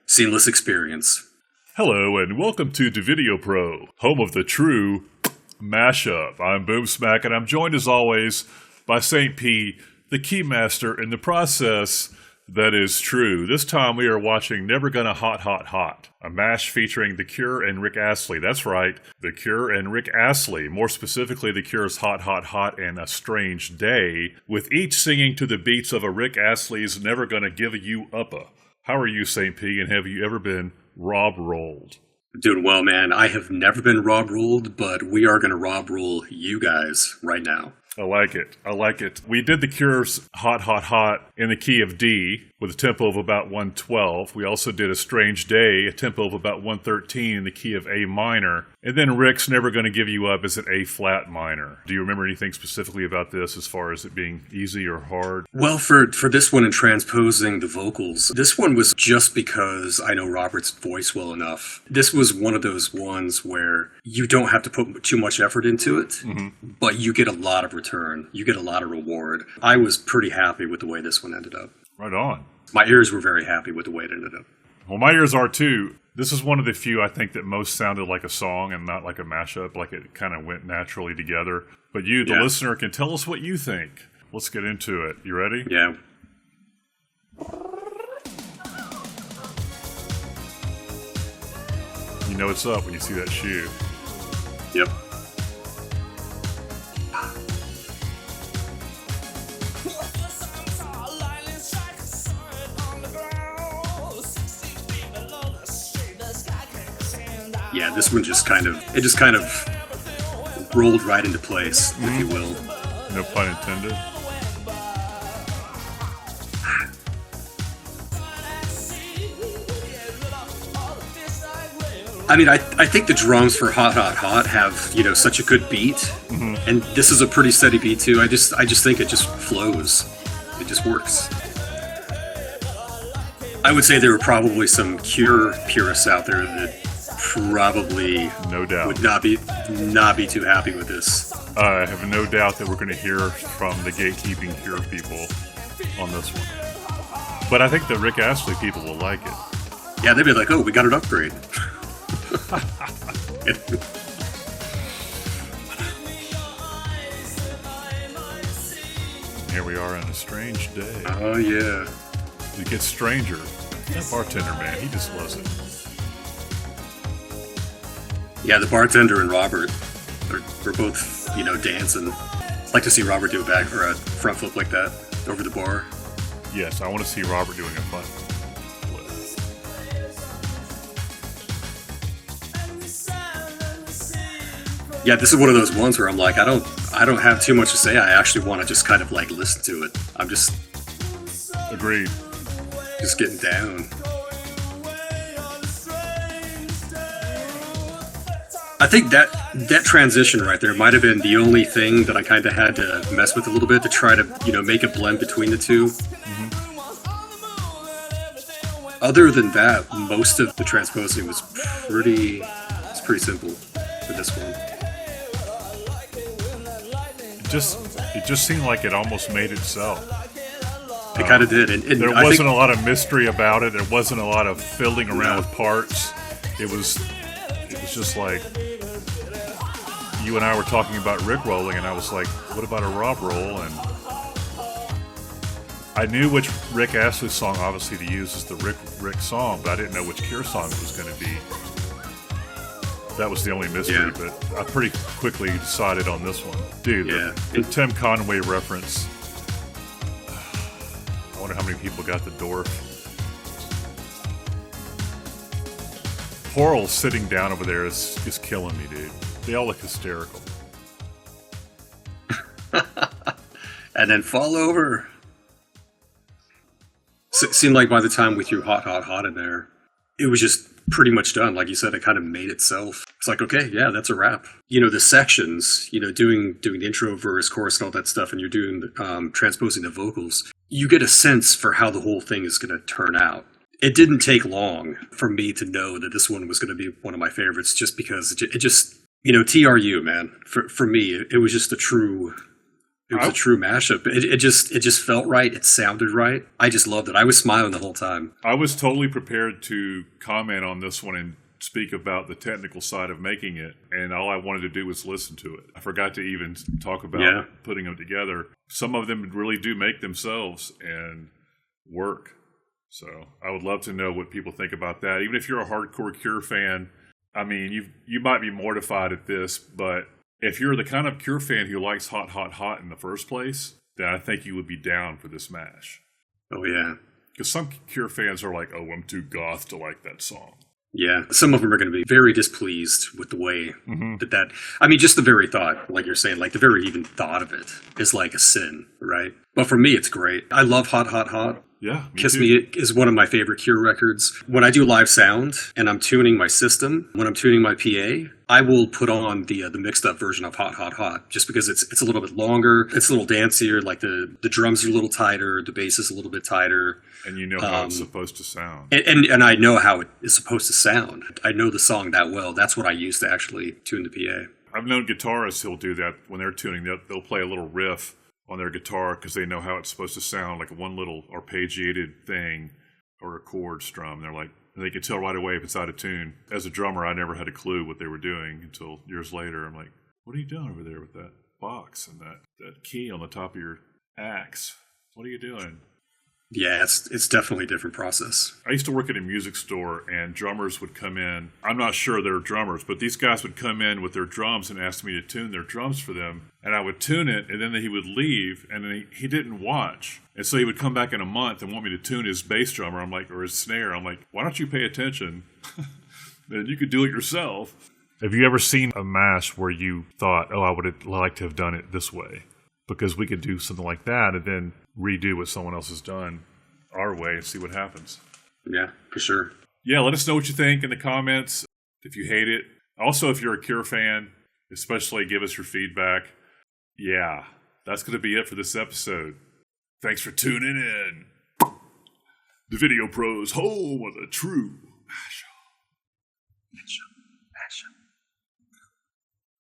Seamless experience. Hello and welcome to Video Pro, home of the true MashUp. I'm Boomsmack and I'm joined as always by St.P, the keymaster in the process that is true. This time we are watching Never Gonna Hot Hot Hot, a mash featuring The Cure and Rick Astley. That's right, The Cure and Rick Astley. More specifically, The Cure's Hot Hot Hot and A Strange Day, with each singing to the beats of a Rick Astley's Never Gonna Give You Uppa. How are you, St. P, and have you ever been Rob rolled? Doing well, man. I have never been Rob rolled, but we are going to Rob roll you guys right now. I like it. I like it. We did The Cure's Hot Hot Hot in the key of D with a tempo of about 112. We also did A Strange Day, a tempo of about 113 in the key of A minor. And then Rick's Never Gonna Give You Up is an A flat minor. Do you remember anything specifically about this as far as it being easy or hard? Well, for this one and transposing the vocals, this one was just because I know Robert's voice well enough. This was one of those ones where you don't have to put too much effort into it, but you get a lot of return. You get a lot of reward. I was pretty happy with the way this one ended up. Right on. My ears were very happy with the way it ended up. Well, my ears are too. This is one of the few I think that most sounded like a song and not like a mashup, like it kind of went naturally together. But you, the listener, can tell us what you think. Let's get into it. You ready? Yeah. You know what's up when you see that shoe. Yep. Yeah, this one just kind of rolled right into place, if you will. No pun intended. I mean, I think the drums for Hot Hot Hot have, such a good beat, and this is a pretty steady beat too. I just think it just flows. It just works. I would say there were probably some Cure purists out there that probably no doubt would not be too happy with this. I have no doubt that we're going to hear from the gatekeeping Cure people on this one. But I think the Rick Astley people will like it. Yeah, they'd be like, oh, we got an upgrade. Here we are on A Strange Day. Oh, yeah. It gets stranger. That bartender, man, he just loves it. Yeah, the bartender and Robert are both, dancing. I'd like to see Robert do a back or a front flip like that over the bar. Yes, I want to see Robert doing a front flip. Yeah, this is one of those ones where I'm like, I don't have too much to say. I actually want to just kind of like listen to it. I'm just agreed. Just getting down. I think that transition right there might have been the only thing that I kind of had to mess with a little bit to try to, make a blend between the two. Other than that, most of the transposing was pretty simple for this one. It just seemed like it almost made itself. It kind of did. And there wasn't a lot of mystery about it. There wasn't a lot of fiddling around with parts. It was just like you and I were talking about Rick rolling, and I was like, what about a Rob roll? And I knew which Rick Astley song obviously to use as the Rick song, but I didn't know which Cure song it was going to be. That was the only mystery, but I pretty quickly decided on this one. Dude, the Tim Conway reference. I wonder how many people got the dwarf. Porl sitting down over there is killing me, dude. They all look hysterical. And then fall over. Seemed like by the time we threw Hot Hot Hot in there, it was just pretty much done. Like you said, it kind of made itself. It's like, okay, yeah, that's a wrap. The sections, doing the intro, verse, chorus, and all that stuff, and you're doing transposing the vocals. You get a sense for how the whole thing is going to turn out. It didn't take long for me to know that this one was going to be one of my favorites, just because it just, TRU, man. For me, it was just a true It was a true mashup. It just felt right. It sounded right. I just loved it. I was smiling the whole time. I was totally prepared to comment on this one and speak about the technical side of making it, and all I wanted to do was listen to it. I forgot to even talk about putting them together. Some of them really do make themselves and work. So I would love to know what people think about that. Even if you're a hardcore Cure fan, I mean, you might be mortified at this, but if you're the kind of Cure fan who likes Hot, Hot, Hot in the first place, then I think you would be down for this mash. Oh, yeah. Because some Cure fans are like, oh, I'm too goth to like that song. Yeah, some of them are going to be very displeased with the way that, I mean, just the very thought, like you're saying, like the very even thought of it is like a sin, right? But for me, it's great. I love Hot, Hot, Hot. Yeah, Kiss Me is one of my favorite Cure records. When I do live sound and I'm tuning my system, when I'm tuning my PA, I will put on the mixed up version of Hot, Hot, Hot, just because it's a little bit longer, it's a little dancier, like the drums are a little tighter, the bass is a little bit tighter. And you know how it's supposed to sound. And I know how it is supposed to sound. I know the song that well. That's what I use to actually tune the PA. I've known guitarists who'll do that when they're tuning. They'll play a little riff on their guitar because they know how it's supposed to sound, like one little arpeggiated thing or a chord strum. They're like, they can tell right away if it's out of tune. As a drummer, I never had a clue what they were doing until years later. I'm like, what are you doing over there with that box and that key on the top of your axe? What are you doing? Yeah, it's definitely a different process. I used to work at a music store, and drummers would come in. I'm not sure they're drummers, but these guys would come in with their drums and ask me to tune their drums for them. And I would tune it, and then he would leave, and then he didn't watch. And so he would come back in a month and want me to tune his bass drummer, or his snare. I'm like, why don't you pay attention? Then you could do it yourself. Have you ever seen a mash where you thought, oh, I would have liked to have done it this way? Because we could do something like that and then redo what someone else has done our way and see what happens. Yeah, for sure. Yeah, let us know what you think in the comments, if you hate it. Also, if you're a Cure fan, especially give us your feedback. Yeah, that's going to be it for this episode. Thanks for tuning in. The Video Pros, home of the true mashup.